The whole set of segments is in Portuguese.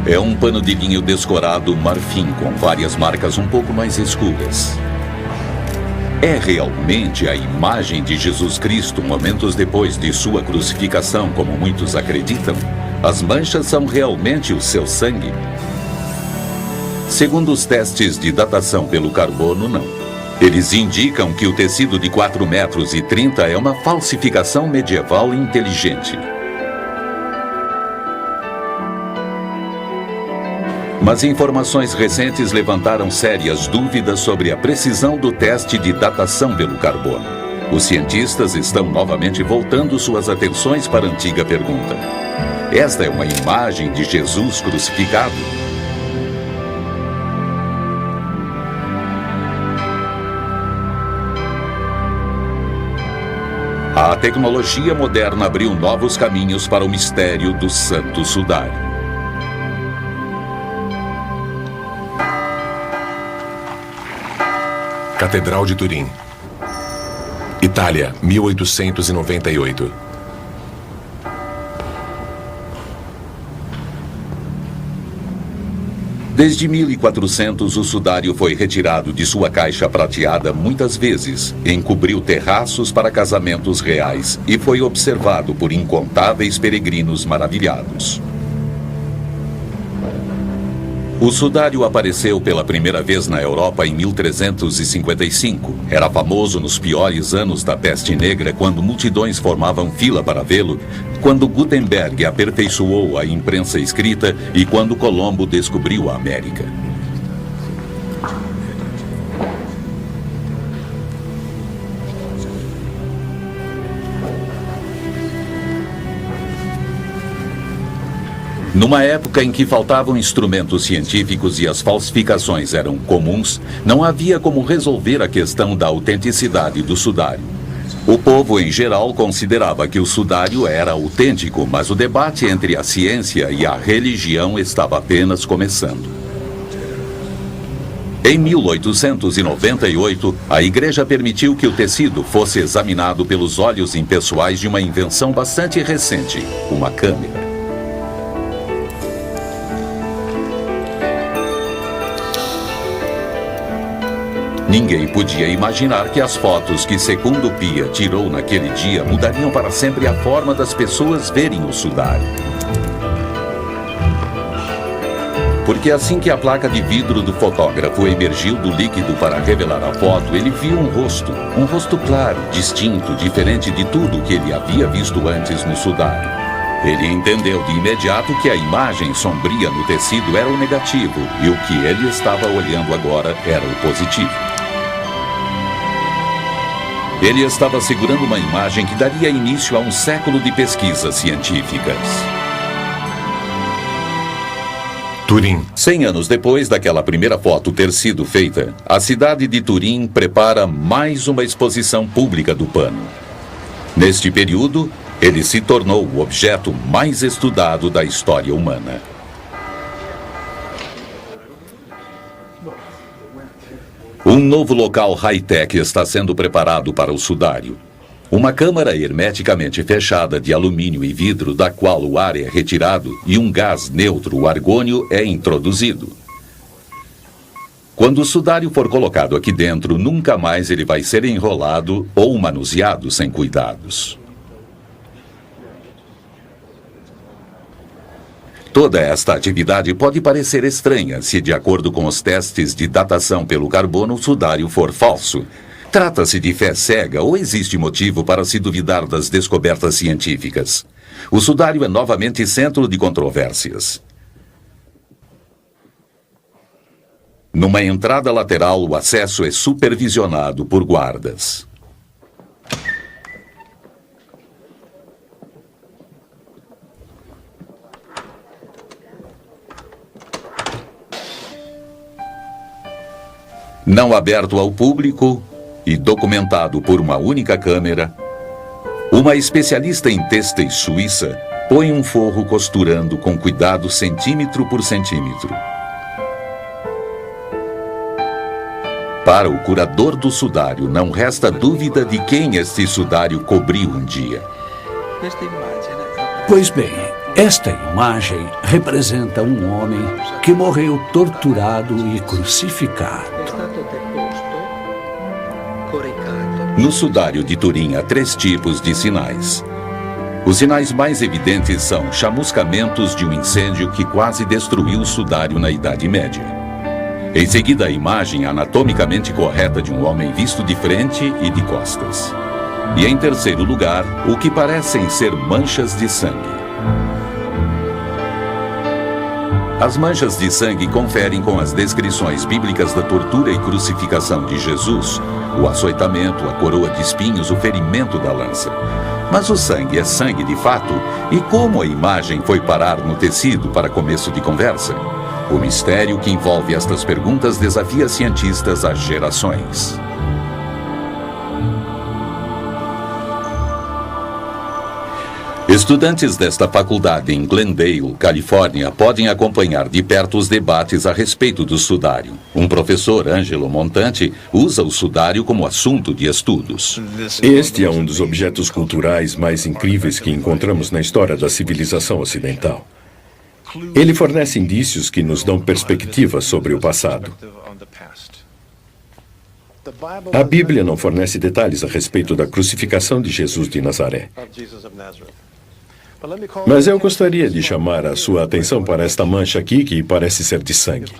É um pano de linho descorado marfim com várias marcas um pouco mais escuras. É realmente a imagem de Jesus Cristo momentos depois de sua crucificação, como muitos acreditam? As manchas são realmente o seu sangue? Segundo os testes de datação pelo carbono, não. Eles indicam que o tecido de 4,30 metros é uma falsificação medieval inteligente. Mas informações recentes levantaram sérias dúvidas sobre a precisão do teste de datação pelo carbono. Os cientistas estão novamente voltando suas atenções para a antiga pergunta. Esta é uma imagem de Jesus crucificado? A tecnologia moderna abriu novos caminhos para o mistério do Santo Sudário. Catedral de Turim, Itália, 1898. Desde 1400, o sudário foi retirado de sua caixa prateada muitas vezes, encobriu terraços para casamentos reais e foi observado por incontáveis peregrinos maravilhados. O sudário apareceu pela primeira vez na Europa em 1355. Era famoso nos piores anos da peste negra, quando multidões formavam fila para vê-lo, quando Gutenberg aperfeiçoou a imprensa escrita e quando Colombo descobriu a América. Numa época em que faltavam instrumentos científicos e as falsificações eram comuns, não havia como resolver a questão da autenticidade do sudário. O povo, em geral, considerava que o sudário era autêntico, mas o debate entre a ciência e a religião estava apenas começando. Em 1898, a Igreja permitiu que o tecido fosse examinado pelos olhos impessoais de uma invenção bastante recente, uma câmera. Ninguém podia imaginar que as fotos que Secundo Pia tirou naquele dia mudariam para sempre a forma das pessoas verem o sudário. Porque assim que a placa de vidro do fotógrafo emergiu do líquido para revelar a foto, ele viu um rosto claro, distinto, diferente de tudo que ele havia visto antes no sudário. Ele entendeu de imediato que a imagem sombria no tecido era o negativo e o que ele estava olhando agora era o positivo. Ele estava segurando uma imagem que daria início a um século de pesquisas científicas. Turim. 100 anos depois daquela primeira foto ter sido feita, a cidade de Turim prepara mais uma exposição pública do pano. Neste período, ele se tornou o objeto mais estudado da história humana. Um novo local high-tech está sendo preparado para o sudário. Uma câmara hermeticamente fechada de alumínio e vidro, da qual o ar é retirado e um gás neutro, o argônio, é introduzido. Quando o sudário for colocado aqui dentro, nunca mais ele vai ser enrolado ou manuseado sem cuidados. Toda esta atividade pode parecer estranha se, de acordo com os testes de datação pelo carbono, o sudário for falso. Trata-se de fé cega ou existe motivo para se duvidar das descobertas científicas? O sudário é novamente centro de controvérsias. Numa entrada lateral, o acesso é supervisionado por guardas. Não aberto ao público e documentado por uma única câmera, uma especialista em têxteis suíça põe um forro costurando com cuidado centímetro por centímetro. Para o curador do sudário, não resta dúvida de quem este sudário cobriu um dia. Questa immagine Pois bem, Esta imagem representa um homem que morreu torturado e crucificado. No sudário de Turim há 3 tipos de sinais. Os sinais mais evidentes são chamuscamentos de um incêndio que quase destruiu o sudário na Idade Média. Em seguida, a imagem anatomicamente correta de um homem visto de frente e de costas. E em terceiro lugar, o que parecem ser manchas de sangue. As manchas de sangue conferem com as descrições bíblicas da tortura e crucificação de Jesus, o açoitamento, a coroa de espinhos, o ferimento da lança. Mas o sangue é sangue de fato? E como a imagem foi parar no tecido para começo de conversa? O mistério que envolve estas perguntas desafia cientistas há gerações. Estudantes desta faculdade em Glendale, Califórnia, podem acompanhar de perto os debates a respeito do sudário. Um professor, Angelo Montante, usa o sudário como assunto de estudos. Este é um dos objetos culturais mais incríveis que encontramos na história da civilização ocidental. Ele fornece indícios que nos dão perspectiva sobre o passado. A Bíblia não fornece detalhes a respeito da crucificação de Jesus de Nazaré. Mas eu gostaria de chamar a sua atenção para esta mancha aqui, que parece ser de sangue.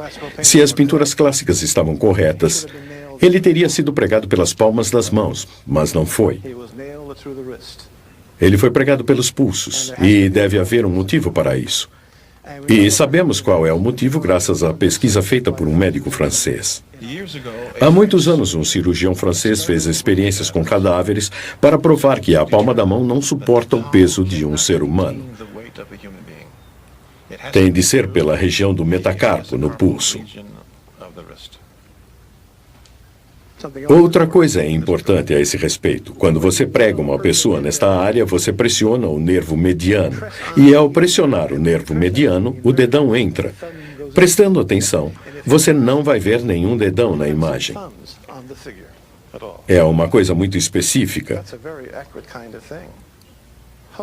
Se as pinturas clássicas estavam corretas, ele teria sido pregado pelas palmas das mãos, mas não foi. Ele foi pregado pelos pulsos, e deve haver um motivo para isso. E sabemos qual é o motivo graças à pesquisa feita por um médico francês. Há muitos anos, um cirurgião francês fez experiências com cadáveres para provar que a palma da mão não suporta o peso de um ser humano. Tem de ser pela região do metacarpo, no pulso. Outra coisa é importante a esse respeito. Quando você prega uma pessoa nesta área, você pressiona o nervo mediano. E ao pressionar o nervo mediano, o dedão entra. Prestando atenção, você não vai ver nenhum dedão na imagem. É uma coisa muito específica.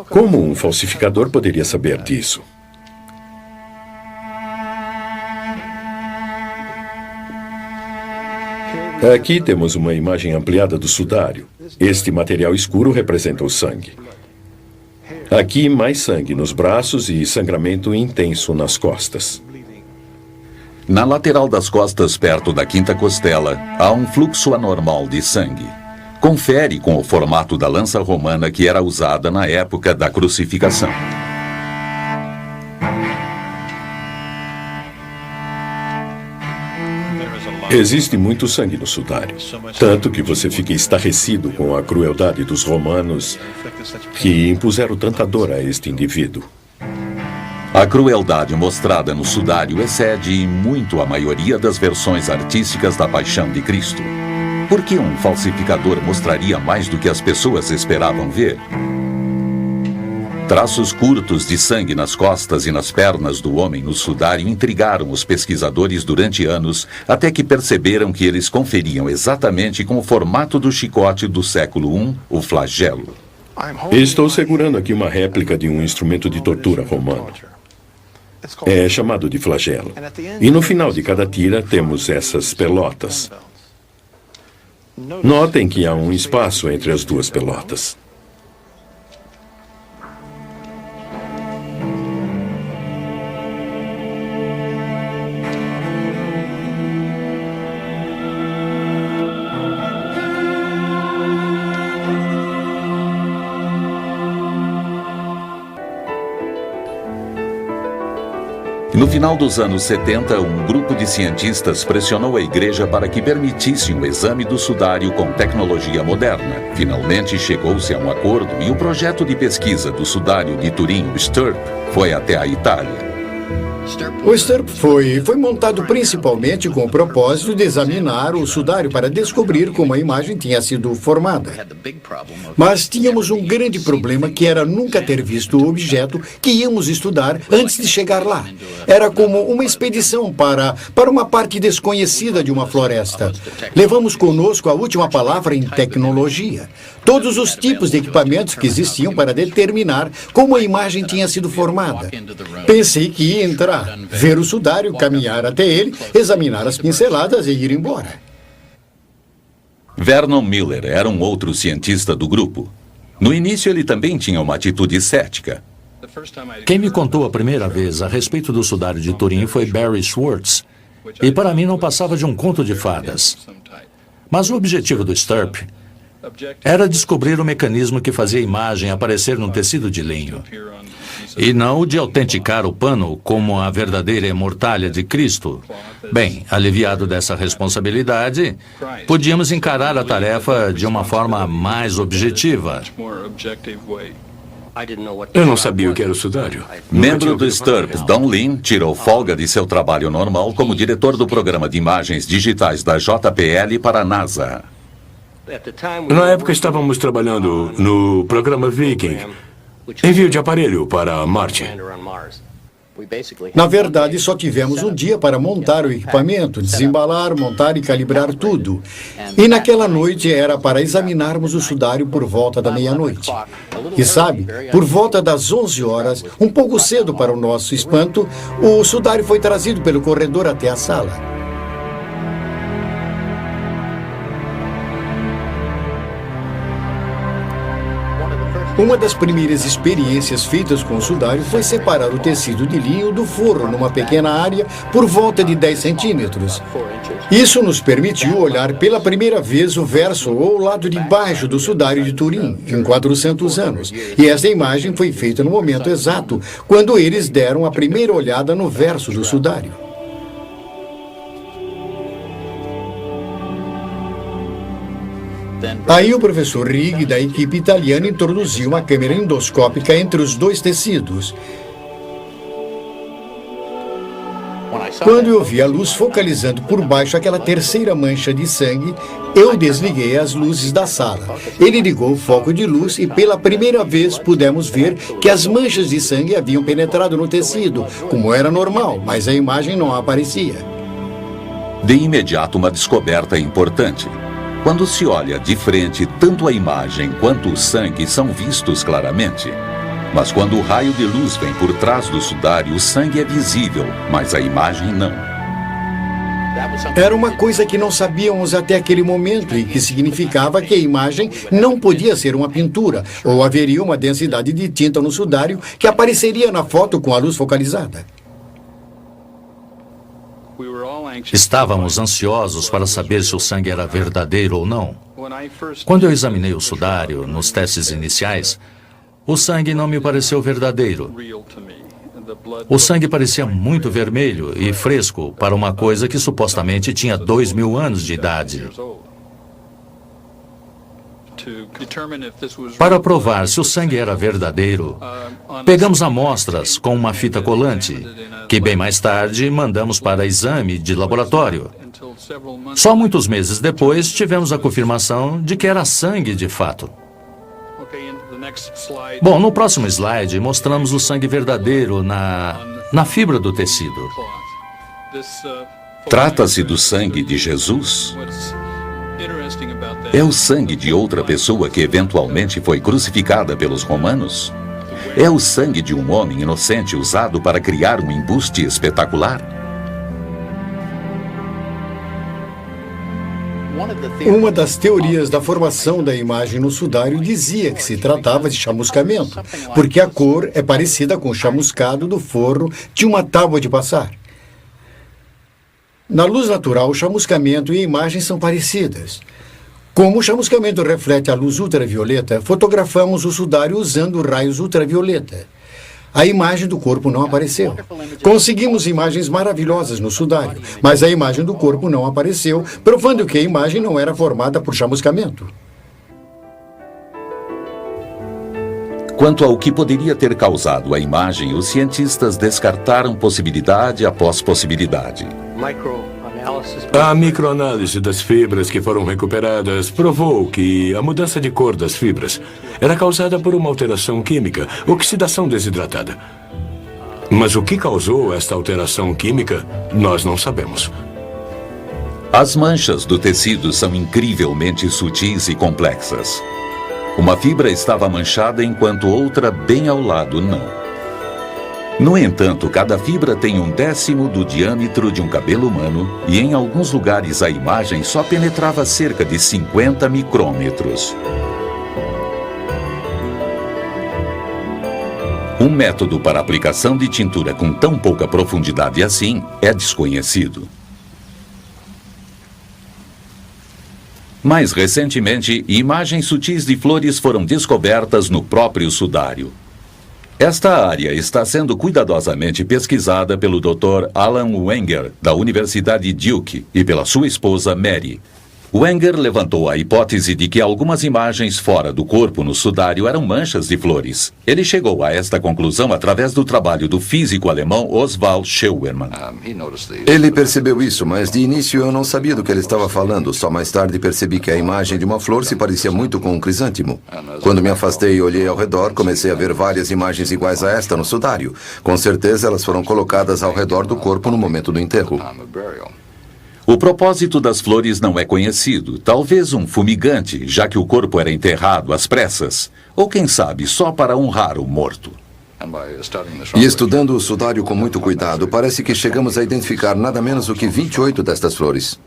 Como um falsificador poderia saber disso? Aqui temos uma imagem ampliada do sudário. Este material escuro representa o sangue. Aqui, mais sangue nos braços e sangramento intenso nas costas. Na lateral das costas, perto da quinta costela, há um fluxo anormal de sangue. Confere com o formato da lança romana que era usada na época da crucificação. Existe muito sangue no sudário, tanto que você fica estarrecido com a crueldade dos romanos que impuseram tanta dor a este indivíduo. A crueldade mostrada no sudário excede muito a maioria das versões artísticas da Paixão de Cristo. Por que um falsificador mostraria mais do que as pessoas esperavam ver? Traços curtos de sangue nas costas e nas pernas do homem no sudário intrigaram os pesquisadores durante anos, até que perceberam que eles conferiam exatamente com o formato do chicote do século I, o flagelo. Estou segurando aqui uma réplica de um instrumento de tortura romano. É chamado de flagelo. E no final de cada tira temos essas pelotas. Notem que há um espaço entre as duas pelotas. No final dos anos 70, um grupo de cientistas pressionou a igreja para que permitisse um exame do sudário com tecnologia moderna. Finalmente chegou-se a um acordo e o projeto de pesquisa do sudário de Turim, o STURP, foi até a Itália. O STURP foi montado principalmente com o propósito de examinar o sudário para descobrir como a imagem tinha sido formada. Mas tínhamos um grande problema, que era nunca ter visto o objeto que íamos estudar antes de chegar lá. Era como uma expedição para uma parte desconhecida de uma floresta. Levamos conosco a última palavra em tecnologia. Todos os tipos de equipamentos que existiam para determinar como a imagem tinha sido formada. Pensei que ia entrar, ver o sudário, caminhar até ele, examinar as pinceladas e ir embora. Vernon Miller era um outro cientista do grupo. No início, ele também tinha uma atitude cética. Quem me contou a primeira vez a respeito do sudário de Turim foi Barry Schwartz, e para mim não passava de um conto de fadas. Mas o objetivo do STURP era descobrir o mecanismo que fazia a imagem aparecer num tecido de linho, e não o de autenticar o pano como a verdadeira mortalha de Cristo. Bem, aliviado dessa responsabilidade, podíamos encarar a tarefa de uma forma mais objetiva. Eu não sabia o que era o sudário. Membro do STURP, Don Lin, tirou folga de seu trabalho normal como diretor do programa de imagens digitais da JPL para a NASA. Na época estávamos trabalhando no programa Viking, envio de aparelho para Marte. Na verdade, só tivemos um dia para montar o equipamento, desembalar, montar e calibrar tudo. E naquela noite era para examinarmos o sudário por volta da meia-noite. E sabe, por volta das 11 horas, um pouco cedo para o nosso espanto, o sudário foi trazido pelo corredor até a sala. Uma das primeiras experiências feitas com o sudário foi separar o tecido de linho do forro numa pequena área por volta de 10 centímetros. Isso nos permitiu olhar pela primeira vez o verso ou o lado de baixo do sudário de Turim, em 400 anos. E essa imagem foi feita no momento exato, quando eles deram a primeira olhada no verso do sudário. Aí o professor Rigg, da equipe italiana, introduziu uma câmera endoscópica entre os dois tecidos. Quando eu vi a luz focalizando por baixo aquela terceira mancha de sangue, eu desliguei as luzes da sala. Ele ligou o foco de luz e pela primeira vez pudemos ver que as manchas de sangue haviam penetrado no tecido, como era normal, mas a imagem não aparecia. De imediato, uma descoberta importante. Quando se olha de frente, tanto a imagem quanto o sangue são vistos claramente. Mas quando o raio de luz vem por trás do sudário, o sangue é visível, mas a imagem não. Era uma coisa que não sabíamos até aquele momento e que significava que a imagem não podia ser uma pintura, ou haveria uma densidade de tinta no sudário que apareceria na foto com a luz focalizada. Estávamos ansiosos para saber se o sangue era verdadeiro ou não. Quando eu examinei o sudário nos testes iniciais, o sangue não me pareceu verdadeiro. O sangue parecia muito vermelho e fresco para uma coisa que supostamente tinha 2.000 anos de idade. Para provar se o sangue era verdadeiro, pegamos amostras com uma fita colante, que bem mais tarde mandamos para exame de laboratório. Só muitos meses depois tivemos a confirmação de que era sangue de fato. Bom, no próximo slide mostramos o sangue verdadeiro na fibra do tecido. Trata-se do sangue de Jesus? É o sangue de outra pessoa que eventualmente foi crucificada pelos romanos? É o sangue de um homem inocente usado para criar um embuste espetacular? Uma das teorias da formação da imagem no sudário dizia que se tratava de chamuscamento, porque a cor é parecida com o chamuscado do forro de uma tábua de passar. Na luz natural, o chamuscamento e a imagem são parecidas. Como o chamuscamento reflete a luz ultravioleta, fotografamos o sudário usando raios ultravioleta. A imagem do corpo não apareceu. Conseguimos imagens maravilhosas no sudário, mas a imagem do corpo não apareceu, provando que a imagem não era formada por chamuscamento. Quanto ao que poderia ter causado a imagem, os cientistas descartaram possibilidade após possibilidade. A microanálise das fibras que foram recuperadas provou que a mudança de cor das fibras era causada por uma alteração química, oxidação desidratada. Mas o que causou esta alteração química, nós não sabemos. As manchas do tecido são incrivelmente sutis e complexas. Uma fibra estava manchada enquanto outra bem ao lado não. No entanto, cada fibra tem 1/10 do diâmetro de um cabelo humano e em alguns lugares a imagem só penetrava cerca de 50 micrômetros. Um método para aplicação de tintura com tão pouca profundidade assim é desconhecido. Mais recentemente, imagens sutis de flores foram descobertas no próprio sudário. Esta área está sendo cuidadosamente pesquisada pelo Dr. Alan Wenger, da Universidade Duke, e pela sua esposa Mary. Wenger levantou a hipótese de que algumas imagens fora do corpo no sudário eram manchas de flores. Ele chegou a esta conclusão através do trabalho do físico alemão Oswald Scheuermann. Ele percebeu isso, mas de início eu não sabia do que ele estava falando. Só mais tarde percebi que a imagem de uma flor se parecia muito com um crisântemo. Quando me afastei e olhei ao redor, comecei a ver várias imagens iguais a esta no sudário. Com certeza elas foram colocadas ao redor do corpo no momento do enterro. O propósito das flores não é conhecido. Talvez um fumigante, já que o corpo era enterrado às pressas. Ou quem sabe, só para honrar o morto. E estudando o sudário com muito cuidado, parece que chegamos a identificar nada menos do que 28 destas flores.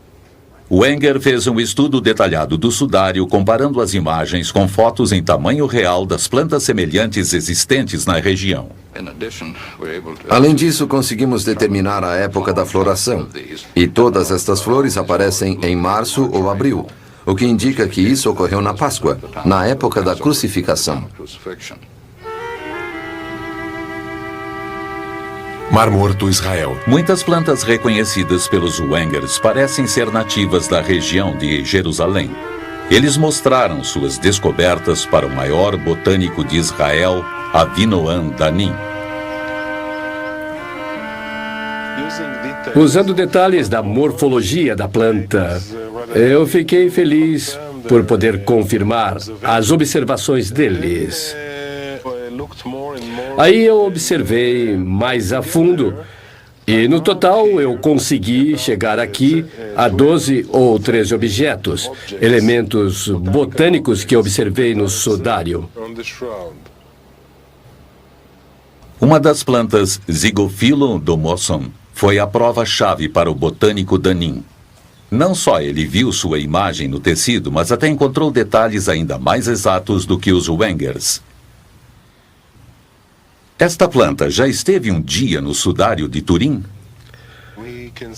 Wenger fez um estudo detalhado do sudário comparando as imagens com fotos em tamanho real das plantas semelhantes existentes na região. Além disso, conseguimos determinar a época da floração. E todas estas flores aparecem em março ou abril, o que indica que isso ocorreu na Páscoa, na época da crucificação. Mar Morto, Israel. Muitas plantas reconhecidas pelos Wengers parecem ser nativas da região de Jerusalém. Eles mostraram suas descobertas para o maior botânico de Israel, Avinoam Danim. Usando detalhes da morfologia da planta, eu fiquei feliz por poder confirmar as observações deles. Aí eu observei mais a fundo e, no total, eu consegui chegar aqui a 12 ou 13 objetos, elementos botânicos que observei no sudário. Uma das plantas, Zygophyllum domossum, foi a prova-chave para o botânico Danim. Não só ele viu sua imagem no tecido, mas até encontrou detalhes ainda mais exatos do que os Wengers. Esta planta já esteve um dia no sudário de Turim?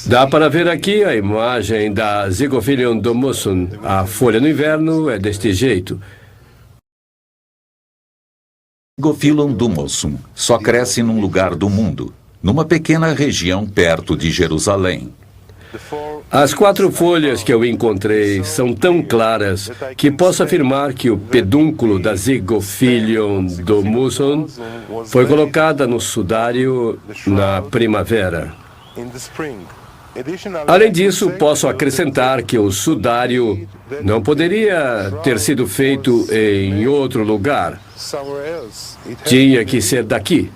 Dá para ver aqui a imagem da Zygophyllum domossum. A folha no inverno é deste jeito. Zygophyllum domossum só cresce num lugar do mundo, numa pequena região perto de Jerusalém. As 4 folhas que eu encontrei são tão claras que posso afirmar que o pedúnculo da Zygophyllum domossum foi colocada no sudário na primavera. Além disso, posso acrescentar que o sudário não poderia ter sido feito em outro lugar. Tinha que ser daqui.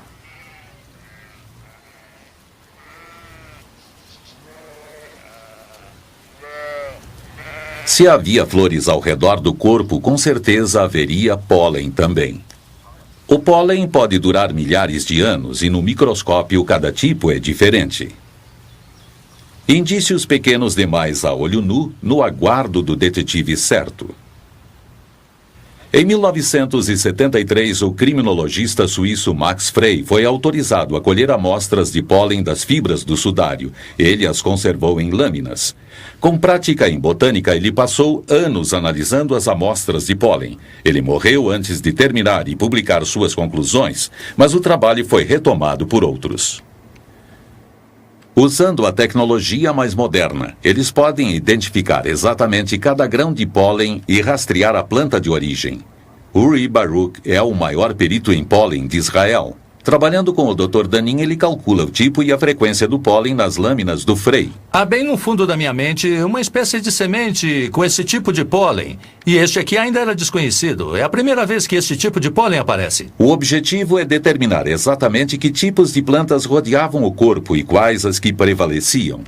Se havia flores ao redor do corpo, com certeza haveria pólen também. O pólen pode durar milhares de anos e no microscópio cada tipo é diferente. Indícios pequenos demais a olho nu no aguardo do detetive certo. Em 1973, o criminologista suíço Max Frey foi autorizado a colher amostras de pólen das fibras do sudário. Ele as conservou em lâminas. Com prática em botânica, ele passou anos analisando as amostras de pólen. Ele morreu antes de terminar e publicar suas conclusões, mas o trabalho foi retomado por outros. Usando a tecnologia mais moderna, eles podem identificar exatamente cada grão de pólen e rastrear a planta de origem. Uri Baruch é o maior perito em pólen de Israel. Trabalhando com o Dr. Danin, ele calcula o tipo e a frequência do pólen nas lâminas do Frey. Há bem no fundo da minha mente uma espécie de semente com esse tipo de pólen. E este aqui ainda era desconhecido. É a primeira vez que esse tipo de pólen aparece. O objetivo é determinar exatamente que tipos de plantas rodeavam o corpo e quais as que prevaleciam.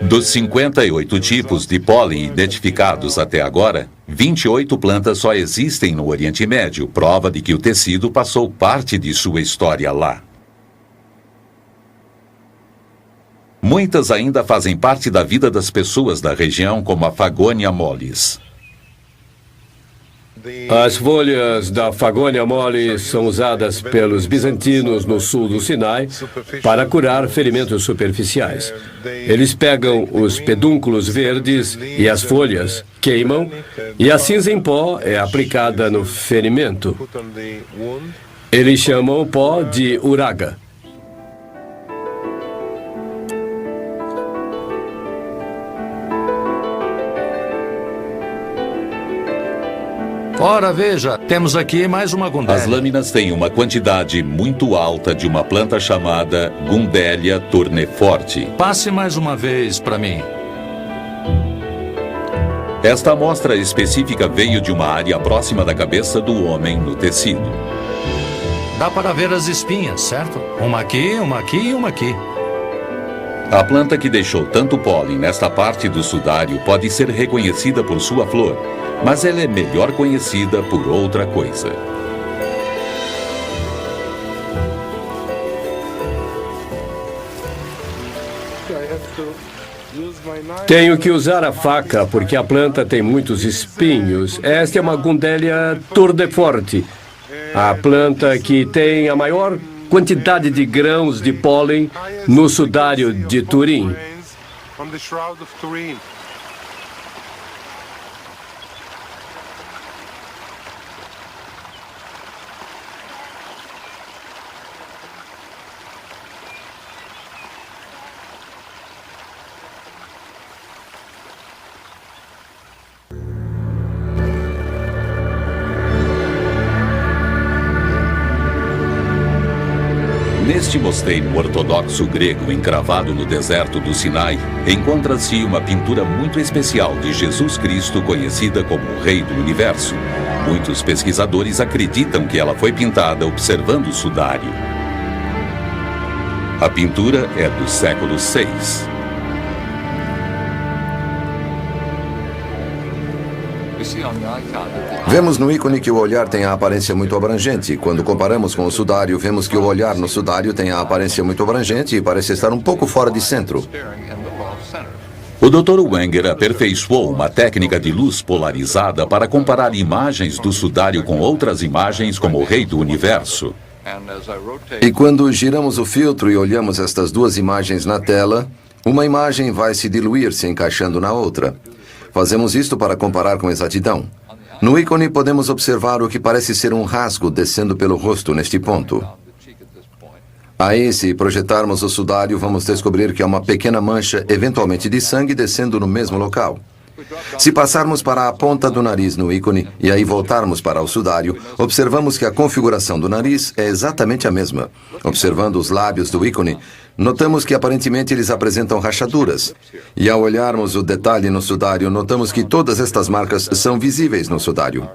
Dos 58 tipos de pólen identificados até agora, 28 plantas só existem no Oriente Médio, prova de que o tecido passou parte de sua história lá. Muitas ainda fazem parte da vida das pessoas da região, como a Fagonia mollis. As folhas da Fagonia mollis são usadas pelos bizantinos no sul do Sinai para curar ferimentos superficiais. Eles pegam os pedúnculos verdes e as folhas, queimam, e a cinza em pó é aplicada no ferimento. Eles chamam o pó de uraga. Ora, veja, temos aqui mais uma gundélia. As lâminas têm uma quantidade muito alta de uma planta chamada Gundelia tourneforte. Passe mais uma vez para mim. Esta amostra específica veio de uma área próxima da cabeça do homem no tecido. Dá para ver as espinhas, certo? Uma aqui e uma aqui. A planta que deixou tanto pólen nesta parte do sudário pode ser reconhecida por sua flor, mas ela é melhor conhecida por outra coisa. Tenho que usar a faca porque a planta tem muitos espinhos. Esta é uma Gundelia tourneforte, a planta que tem a maior quantidade de grãos de pólen no sudário de Turim. Neste mosteiro ortodoxo grego encravado no deserto do Sinai, encontra-se uma pintura muito especial de Jesus Cristo, conhecida como o Rei do Universo. Muitos pesquisadores acreditam que ela foi pintada observando o sudário. A pintura é do século VI. Vemos no ícone que o olhar tem a aparência muito abrangente. Quando comparamos com o sudário, vemos que o olhar no sudário tem a aparência muito abrangente e parece estar um pouco fora de centro. O Dr. Wenger aperfeiçoou uma técnica de luz polarizada para comparar imagens do sudário com outras imagens como o Rei do Universo. E quando giramos o filtro e olhamos estas duas imagens na tela, uma imagem vai se diluir se encaixando na outra. Fazemos isto para comparar com exatidão. No ícone podemos observar o que parece ser um rasgo descendo pelo rosto neste ponto. Aí, se projetarmos o sudário, vamos descobrir que há uma pequena mancha, eventualmente de sangue, descendo no mesmo local. Se passarmos para a ponta do nariz no ícone e aí voltarmos para o sudário, observamos que a configuração do nariz é exatamente a mesma. Observando os lábios do ícone, notamos que aparentemente eles apresentam rachaduras. E ao olharmos o detalhe no sudário, notamos que todas estas marcas são visíveis no sudário.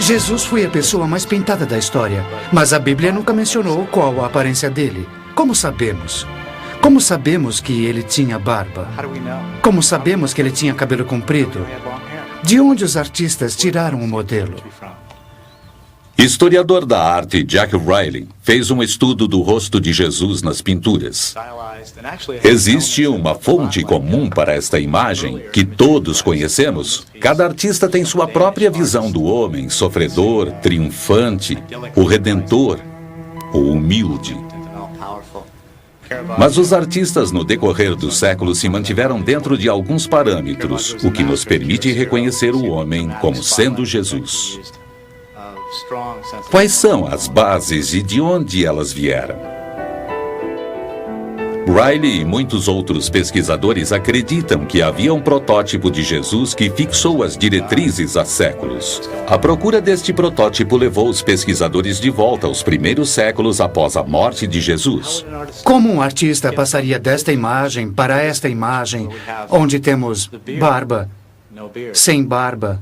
Jesus foi a pessoa mais pintada da história, mas a Bíblia nunca mencionou qual a aparência dele. Como sabemos? Como sabemos que ele tinha barba? Como sabemos que ele tinha cabelo comprido? De onde os artistas tiraram o modelo? Historiador da arte Jack Riley fez um estudo do rosto de Jesus nas pinturas. Existe uma fonte comum para esta imagem que todos conhecemos. Cada artista tem sua própria visão do homem sofredor, triunfante, o redentor, o humilde. Mas os artistas no decorrer dos séculos se mantiveram dentro de alguns parâmetros, o que nos permite reconhecer o homem como sendo Jesus. Quais são as bases e de onde elas vieram? Riley e muitos outros pesquisadores acreditam que havia um protótipo de Jesus que fixou as diretrizes há séculos. A procura deste protótipo levou os pesquisadores de volta aos primeiros séculos após a morte de Jesus. Como um artista passaria desta imagem para esta imagem, onde temos barba, sem barba,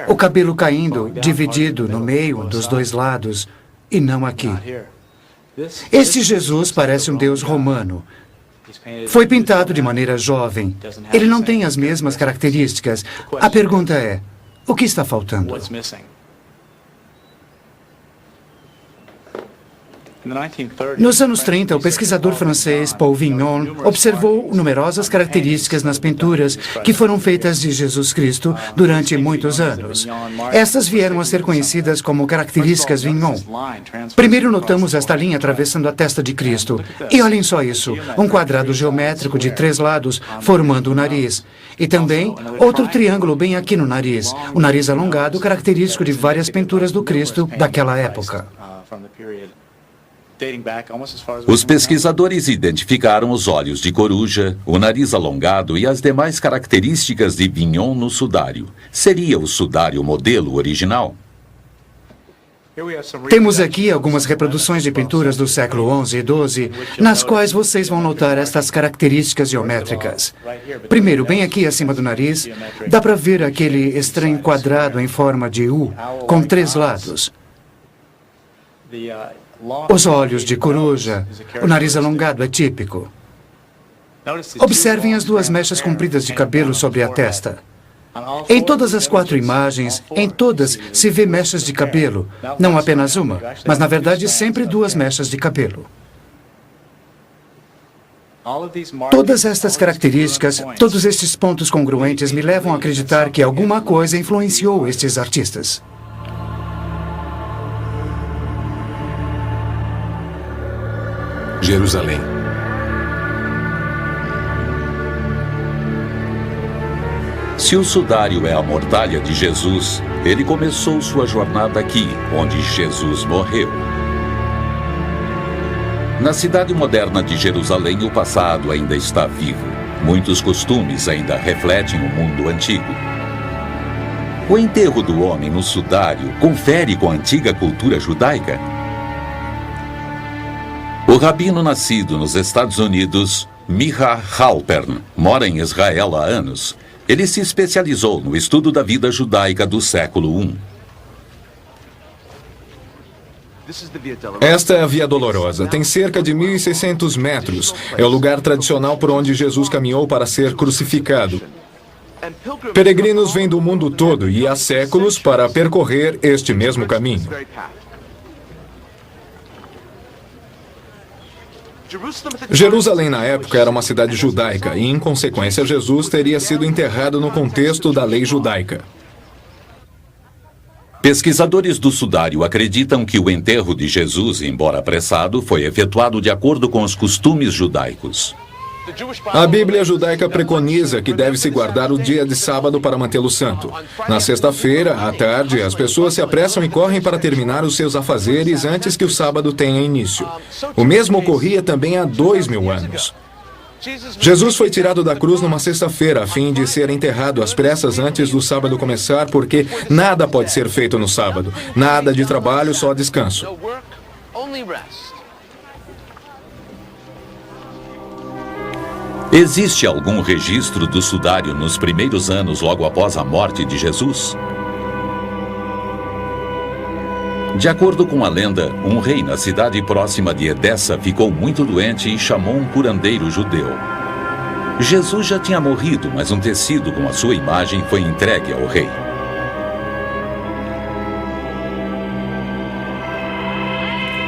o cabelo caindo, dividido no meio dos dois lados, e não aqui? Este Jesus parece um deus romano. Foi pintado de maneira jovem. Ele não tem as mesmas características. A pergunta é, o que está faltando? Nos anos 30, o pesquisador francês Paul Vignon observou numerosas características nas pinturas que foram feitas de Jesus Cristo durante muitos anos. Estas vieram a ser conhecidas como características Vignon. Primeiro notamos esta linha atravessando a testa de Cristo. E olhem só isso, um quadrado geométrico de 3 lados formando o nariz. E também outro triângulo bem aqui no nariz, o nariz alongado característico de várias pinturas do Cristo daquela época. Os pesquisadores identificaram os olhos de coruja, o nariz alongado e as demais características de Vignon no sudário. Seria o sudário modelo original? Temos aqui algumas reproduções de pinturas do século XI e XII, nas quais vocês vão notar estas características geométricas. Primeiro, bem aqui acima do nariz, dá para ver aquele estranho quadrado em forma de U, com 3 lados. Os olhos de coruja, o nariz alongado é típico. Observem as 2 mechas compridas de cabelo sobre a testa. Em todas as 4 imagens, em todas se vê mechas de cabelo. Não apenas uma, mas na verdade sempre 2 mechas de cabelo. Todas estas características, todos estes pontos congruentes me levam a acreditar que alguma coisa influenciou estes artistas. Jerusalém. Se o sudário é a mortalha de Jesus, ele começou sua jornada aqui, onde Jesus morreu. Na cidade moderna de Jerusalém, o passado ainda está vivo. Muitos costumes ainda refletem o mundo antigo. O enterro do homem no sudário confere com a antiga cultura judaica. O rabino nascido nos Estados Unidos, Micha Halpern, mora em Israel há anos. Ele se especializou no estudo da vida judaica do século I. Esta é a Via Dolorosa. Tem cerca de 1.600 metros. É o lugar tradicional por onde Jesus caminhou para ser crucificado. Peregrinos vêm do mundo todo e há séculos para percorrer este mesmo caminho. Jerusalém, na época, era uma cidade judaica e, em consequência, Jesus teria sido enterrado no contexto da lei judaica. Pesquisadores do sudário acreditam que o enterro de Jesus, embora apressado, foi efetuado de acordo com os costumes judaicos. A Bíblia judaica preconiza que deve-se guardar o dia de sábado para mantê-lo santo. Na sexta-feira, à tarde, as pessoas se apressam e correm para terminar os seus afazeres antes que o sábado tenha início. O mesmo ocorria também há 2000 anos. Jesus foi tirado da cruz numa sexta-feira a fim de ser enterrado às pressas antes do sábado começar, porque nada pode ser feito no sábado. Nada de trabalho, só descanso. Existe algum registro do sudário nos primeiros anos logo após a morte de Jesus? De acordo com a lenda, um rei na cidade próxima de Edessa ficou muito doente e chamou um curandeiro judeu. Jesus já tinha morrido, mas um tecido com a sua imagem foi entregue ao rei.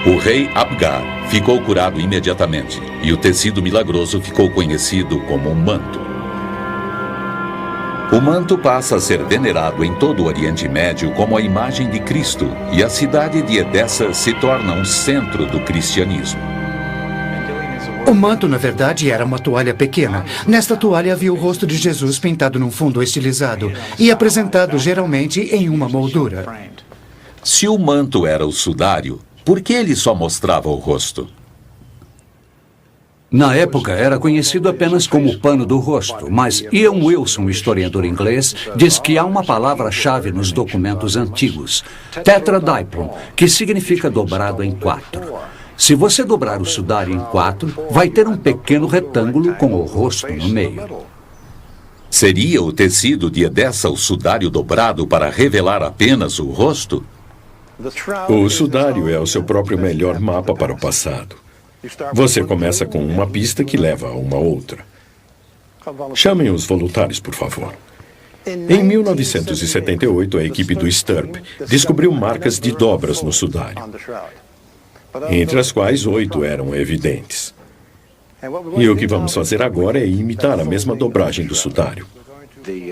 O rei Abgar ficou curado imediatamente e o tecido milagroso ficou conhecido como um manto. O manto passa a ser venerado em todo o Oriente Médio como a imagem de Cristo e a cidade de Edessa se torna um centro do cristianismo. O manto, na verdade, era uma toalha pequena. Nesta toalha havia o rosto de Jesus pintado num fundo estilizado e apresentado geralmente em uma moldura. Se o manto era o sudário, por que ele só mostrava o rosto? Na época, era conhecido apenas como pano do rosto, mas Ian Wilson, historiador inglês, diz que há uma palavra-chave nos documentos antigos, tetradaipon, que significa dobrado em 4. Se você dobrar o sudário em 4, vai ter um pequeno retângulo com o rosto no meio. Seria o tecido de Edessa o sudário dobrado para revelar apenas o rosto? O sudário é o seu próprio melhor mapa para o passado. Você começa com uma pista que leva a uma outra. Chamem os voluntários, por favor. Em 1978, a equipe do STURP descobriu marcas de dobras no sudário, entre as quais 8 eram evidentes. E o que vamos fazer agora é imitar a mesma dobragem do sudário.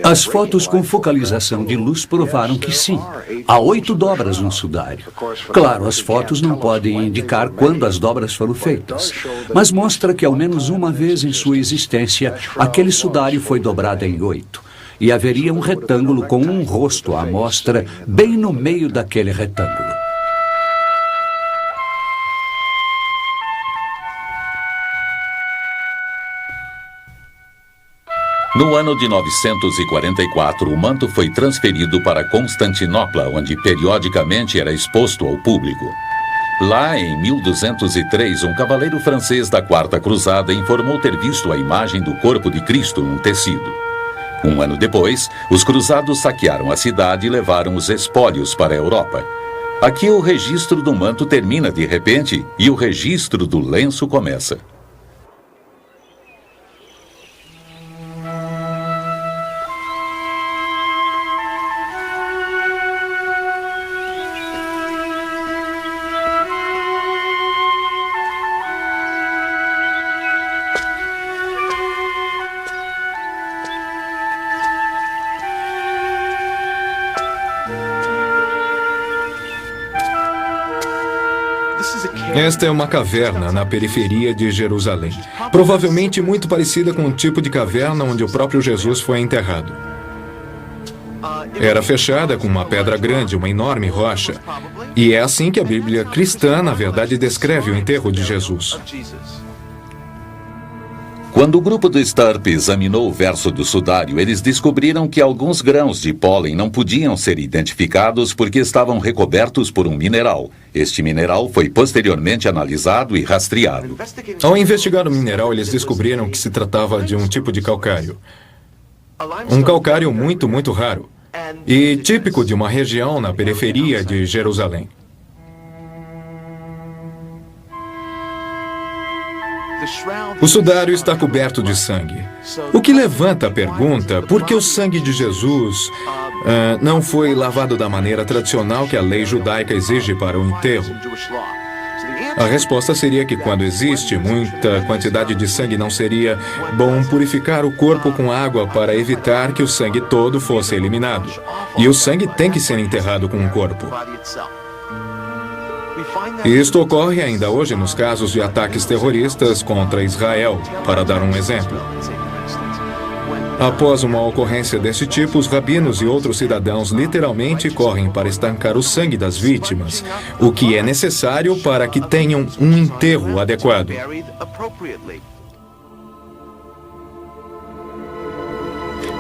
As fotos com focalização de luz provaram que sim, há 8 dobras no sudário. Claro, as fotos não podem indicar quando as dobras foram feitas, mas mostra que ao menos uma vez em sua existência, aquele sudário foi dobrado em 8. E haveria um retângulo com um rosto à mostra bem no meio daquele retângulo. No ano de 944, o manto foi transferido para Constantinopla, onde periodicamente era exposto ao público. Lá, em 1203, um cavaleiro francês da Quarta Cruzada informou ter visto a imagem do corpo de Cristo num tecido. Um ano depois, os cruzados saquearam a cidade e levaram os espólios para a Europa. Aqui o registro do manto termina de repente e o registro do lenço começa. Esta é uma caverna na periferia de Jerusalém, provavelmente muito parecida com o tipo de caverna onde o próprio Jesus foi enterrado. Era fechada com uma pedra grande, uma enorme rocha, e é assim que a Bíblia cristã, na verdade, descreve o enterro de Jesus. Quando o grupo do STURP examinou o verso do sudário, eles descobriram que alguns grãos de pólen não podiam ser identificados porque estavam recobertos por um mineral. Este mineral foi posteriormente analisado e rastreado. Ao investigar o mineral, eles descobriram que se tratava de um tipo de calcário. Um calcário muito, muito raro e típico de uma região na periferia de Jerusalém. O sudário está coberto de sangue, o que levanta a pergunta por que o sangue de Jesus não foi lavado da maneira tradicional que a lei judaica exige para o enterro. A resposta seria que quando existe muita quantidade de sangue não seria bom purificar o corpo com água para evitar que o sangue todo fosse eliminado. E o sangue tem que ser enterrado com o corpo. Isto ocorre ainda hoje nos casos de ataques terroristas contra Israel, para dar um exemplo. Após uma ocorrência desse tipo, os rabinos e outros cidadãos literalmente correm para estancar o sangue das vítimas, o que é necessário para que tenham um enterro adequado.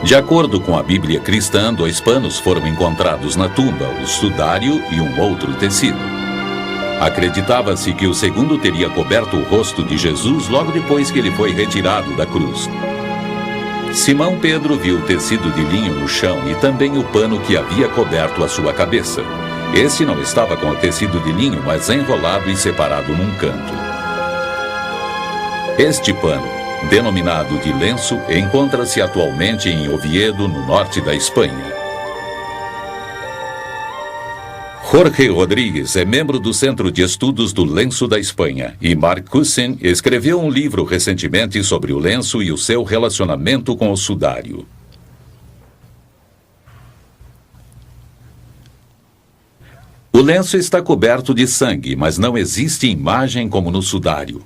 De acordo com a Bíblia cristã, 2 panos foram encontrados na tumba, o sudário e um outro tecido. Acreditava-se que o segundo teria coberto o rosto de Jesus logo depois que ele foi retirado da cruz. Simão Pedro viu o tecido de linho no chão e também o pano que havia coberto a sua cabeça. Esse não estava com o tecido de linho, mas enrolado e separado num canto. Este pano, denominado de lenço, encontra-se atualmente em Oviedo, no norte da Espanha. Jorge Rodrigues é membro do Centro de Estudos do Lenço da Espanha e Mark Cousin escreveu um livro recentemente sobre o lenço e o seu relacionamento com o sudário. O lenço está coberto de sangue, mas não existe imagem como no sudário.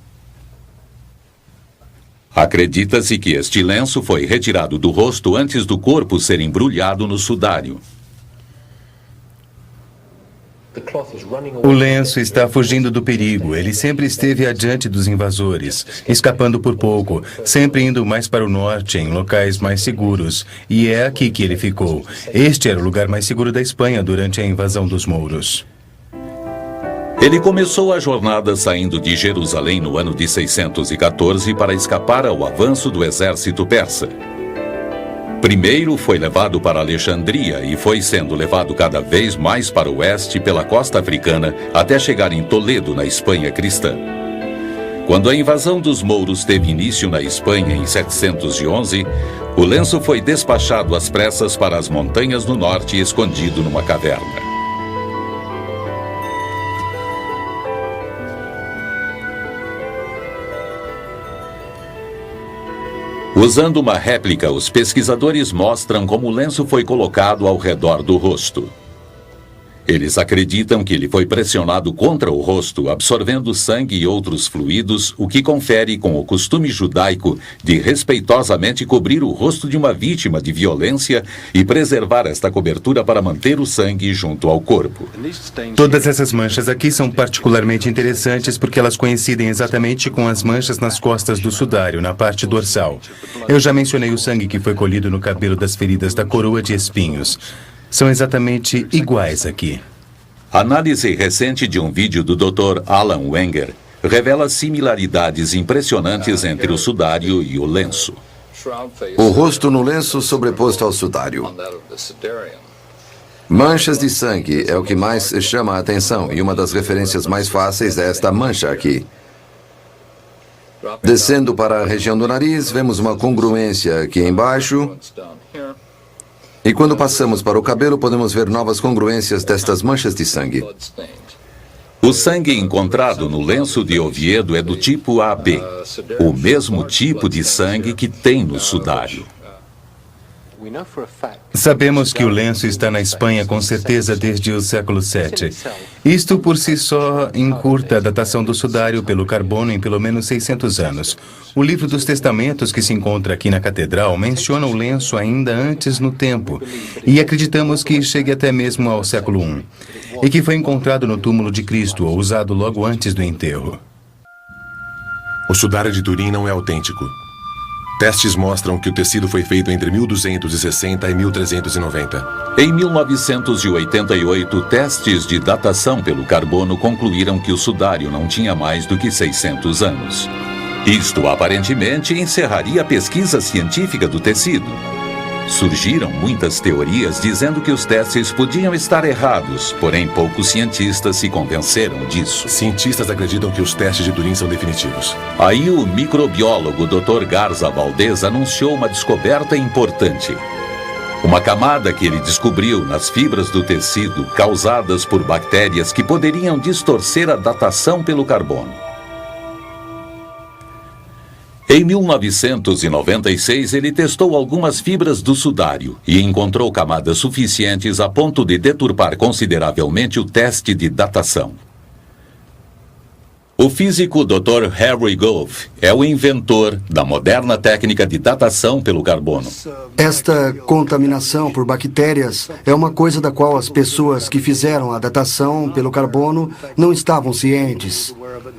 Acredita-se que este lenço foi retirado do rosto antes do corpo ser embrulhado no sudário. O lenço está fugindo do perigo. Ele sempre esteve adiante dos invasores, escapando por pouco, sempre indo mais para o norte, em locais mais seguros. E é aqui que ele ficou. Este era o lugar mais seguro da Espanha durante a invasão dos mouros. Ele começou a jornada saindo de Jerusalém no ano de 614 para escapar ao avanço do exército persa. Primeiro foi levado para Alexandria e foi sendo levado cada vez mais para o oeste pela costa africana até chegar em Toledo, na Espanha cristã. Quando a invasão dos mouros teve início na Espanha em 711, o lenço foi despachado às pressas para as montanhas do norte, escondido numa caverna. Usando uma réplica, os pesquisadores mostram como o lenço foi colocado ao redor do rosto. Eles acreditam que ele foi pressionado contra o rosto, absorvendo sangue e outros fluidos, o que confere com o costume judaico de respeitosamente cobrir o rosto de uma vítima de violência e preservar esta cobertura para manter o sangue junto ao corpo. Todas essas manchas aqui são particularmente interessantes porque elas coincidem exatamente com as manchas nas costas do sudário, na parte dorsal. Eu já mencionei o sangue que foi colhido no cabelo das feridas da coroa de espinhos. São exatamente iguais aqui. Análise recente de um vídeo do Dr. Alan Wenger revela similaridades impressionantes entre o sudário e o lenço. O rosto no lenço sobreposto ao sudário. Manchas de sangue é o que mais chama a atenção e uma das referências mais fáceis é esta mancha aqui. Descendo para a região do nariz, vemos uma congruência aqui embaixo. E quando passamos para o cabelo, podemos ver novas congruências destas manchas de sangue. O sangue encontrado no lenço de Oviedo é do tipo AB, o mesmo tipo de sangue que tem no sudário. Sabemos que o lenço está na Espanha com certeza desde o século VII. Isto por si só encurta a datação do sudário pelo carbono em pelo menos 600 anos. O livro dos testamentos que se encontra aqui na catedral menciona o lenço ainda antes no tempo, e acreditamos que chegue até mesmo ao século I, e que foi encontrado no túmulo de Cristo ou usado logo antes do enterro. O sudário de Turim não é autêntico. Testes mostram que o tecido foi feito entre 1260 e 1390. Em 1988, testes de datação pelo carbono concluíram que o sudário não tinha mais do que 600 anos. Isto, aparentemente, encerraria a pesquisa científica do tecido. Surgiram muitas teorias dizendo que os testes podiam estar errados, porém poucos cientistas se convenceram disso. Cientistas acreditam que os testes de Turim são definitivos. Aí o microbiólogo Dr. Garza Valdez anunciou uma descoberta importante. Uma camada que ele descobriu nas fibras do tecido causadas por bactérias que poderiam distorcer a datação pelo carbono. Em 1996, ele testou algumas fibras do sudário e encontrou camadas suficientes a ponto de deturpar consideravelmente o teste de datação. O físico Dr. Harry Gove é o inventor da moderna técnica de datação pelo carbono. Esta contaminação por bactérias é uma coisa da qual as pessoas que fizeram a datação pelo carbono não estavam cientes.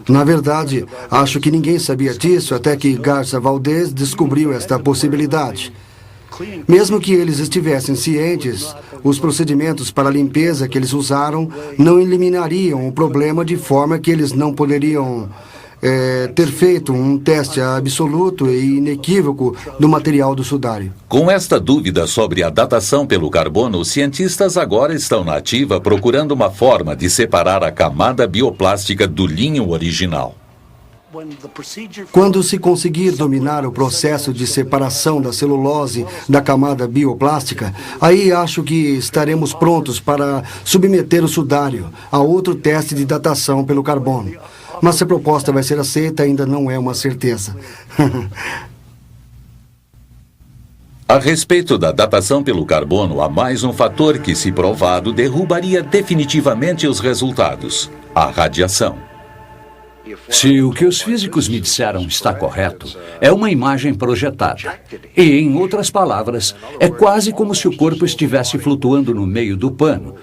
Na verdade, acho que ninguém sabia disso até que Garza Valdez descobriu esta possibilidade. Mesmo que eles estivessem cientes, os procedimentos para a limpeza que eles usaram não eliminariam o problema de forma que eles não poderiam ter feito um teste absoluto e inequívoco do material do sudário. Com esta dúvida sobre a datação pelo carbono, os cientistas agora estão na ativa procurando uma forma de separar a camada bioplástica do linho original. Quando se conseguir dominar o processo de separação da celulose da camada bioplástica, aí acho que estaremos prontos para submeter o sudário a outro teste de datação pelo carbono. Mas se a proposta vai ser aceita, ainda não é uma certeza. A respeito da datação pelo carbono, há mais um fator que, se provado, derrubaria definitivamente os resultados: a radiação. Se o que os físicos me disseram está correto, é uma imagem projetada. E, em outras palavras, é quase como se o corpo estivesse flutuando no meio do pano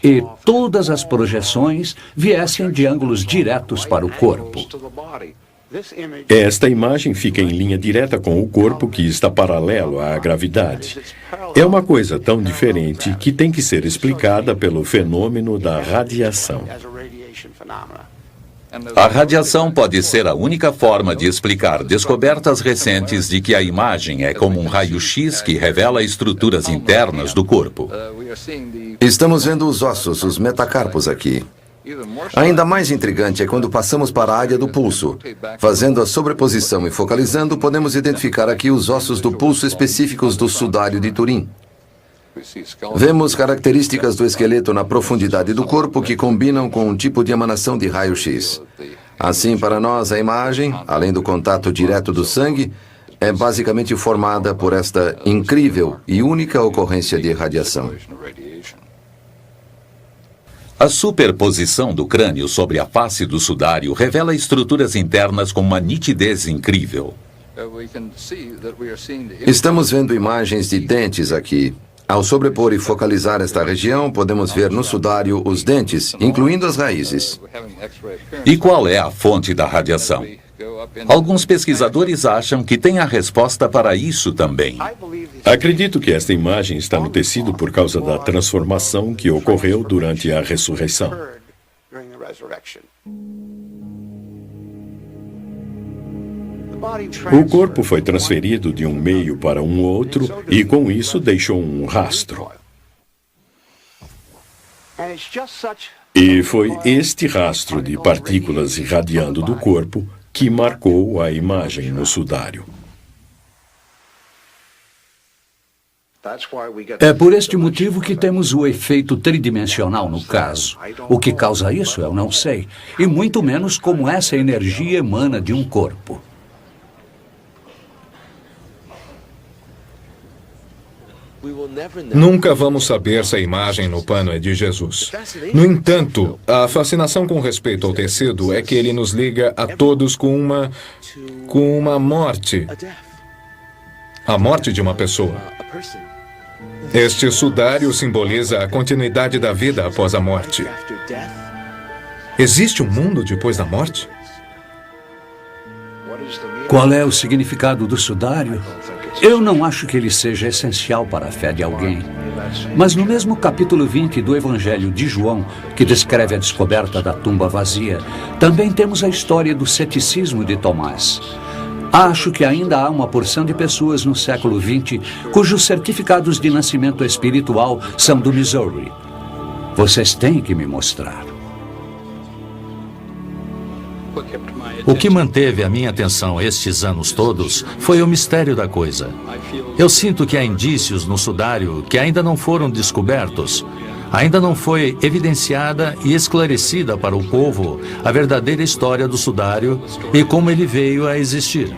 e todas as projeções viessem de ângulos diretos para o corpo. Esta imagem fica em linha direta com o corpo, que está paralelo à gravidade. É uma coisa tão diferente que tem que ser explicada pelo fenômeno da radiação. A radiação pode ser a única forma de explicar descobertas recentes de que a imagem é como um raio-x que revela estruturas internas do corpo. Estamos vendo os ossos, os metacarpos aqui. Ainda mais intrigante é quando passamos para a área do pulso. Fazendo a sobreposição e focalizando, podemos identificar aqui os ossos do pulso específicos do sudário de Turim. Vemos características do esqueleto na profundidade do corpo que combinam com um tipo de emanação de raio-x. Assim, para nós, a imagem, além do contato direto do sangue, é basicamente formada por esta incrível e única ocorrência de radiação. A superposição do crânio sobre a face do sudário revela estruturas internas com uma nitidez incrível. Estamos vendo imagens de dentes aqui. Ao sobrepor e focalizar esta região, podemos ver no sudário os dentes, incluindo as raízes. E qual é a fonte da radiação? Alguns pesquisadores acham que tem a resposta para isso também. Acredito que esta imagem está no tecido por causa da transformação que ocorreu durante a ressurreição. O corpo foi transferido de um meio para um outro e, com isso, deixou um rastro. E foi este rastro de partículas irradiando do corpo que marcou a imagem no sudário. É por este motivo que temos o efeito tridimensional no caso. O que causa isso eu não sei, e muito menos como essa energia emana de um corpo. Nunca vamos saber se a imagem no pano é de Jesus. No entanto, a fascinação com respeito ao tecido é que ele nos liga a todos com uma morte. A morte de uma pessoa. Este sudário simboliza a continuidade da vida após a morte. Existe um mundo depois da morte? Qual é o significado do sudário? Eu não acho que ele seja essencial para a fé de alguém. Mas no mesmo capítulo 20 do Evangelho de João, que descreve a descoberta da tumba vazia, também temos a história do ceticismo de Tomás. Acho que ainda há uma porção de pessoas no século XX cujos certificados de nascimento espiritual são do Missouri. Vocês têm que me mostrar. O que manteve a minha atenção estes anos todos foi o mistério da coisa. Eu sinto que há indícios no sudário que ainda não foram descobertos. Ainda não foi evidenciada e esclarecida para o povo a verdadeira história do sudário e como ele veio a existir.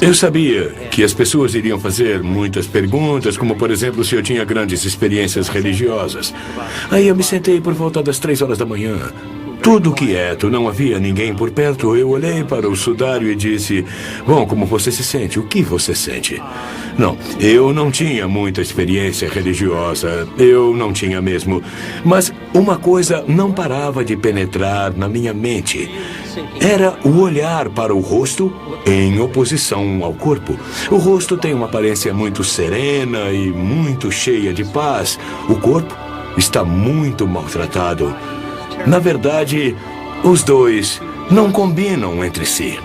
Eu sabia que as pessoas iriam fazer muitas perguntas, como, por exemplo, se eu tinha grandes experiências religiosas. Aí eu me sentei por volta das 3 horas da manhã. Tudo quieto, não havia ninguém por perto. Eu olhei para o sudário e disse: bom, como você se sente? O que você sente? Não, eu não tinha muita experiência religiosa. Eu não tinha mesmo. Mas uma coisa não parava de penetrar na minha mente. Era o olhar para o rosto em oposição ao corpo. O rosto tem uma aparência muito serena e muito cheia de paz. O corpo está muito maltratado. Na verdade, os dois não combinam entre si.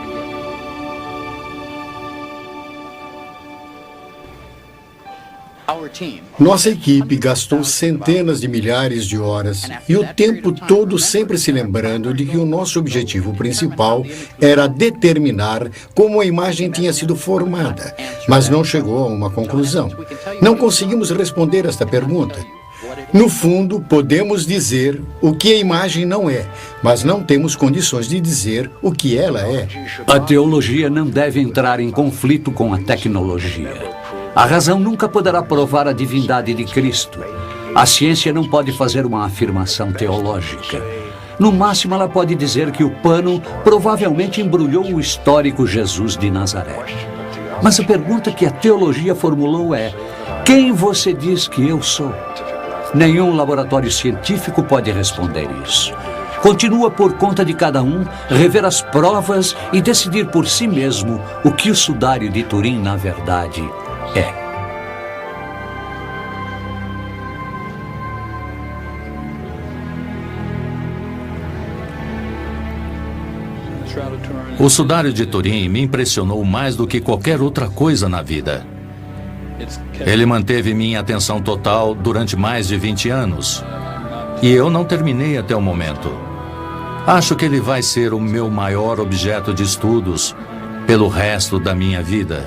Nossa equipe gastou centenas de milhares de horas e o tempo todo sempre se lembrando de que o nosso objetivo principal era determinar como a imagem tinha sido formada, mas não chegou a uma conclusão. Não conseguimos responder esta pergunta. No fundo, podemos dizer o que a imagem não é, mas não temos condições de dizer o que ela é. A teologia não deve entrar em conflito com a tecnologia. A razão nunca poderá provar a divindade de Cristo. A ciência não pode fazer uma afirmação teológica. No máximo, ela pode dizer que o pano provavelmente embrulhou o histórico Jesus de Nazaré. Mas a pergunta que a teologia formulou é: quem você diz que eu sou? Nenhum laboratório científico pode responder isso. Continua por conta de cada um rever as provas e decidir por si mesmo o que o sudário de Turim, na verdade, é. O sudário de Turim me impressionou mais do que qualquer outra coisa na vida. Ele manteve minha atenção total durante mais de 20 anos. E eu não terminei até o momento. Acho que ele vai ser o meu maior objeto de estudos pelo resto da minha vida.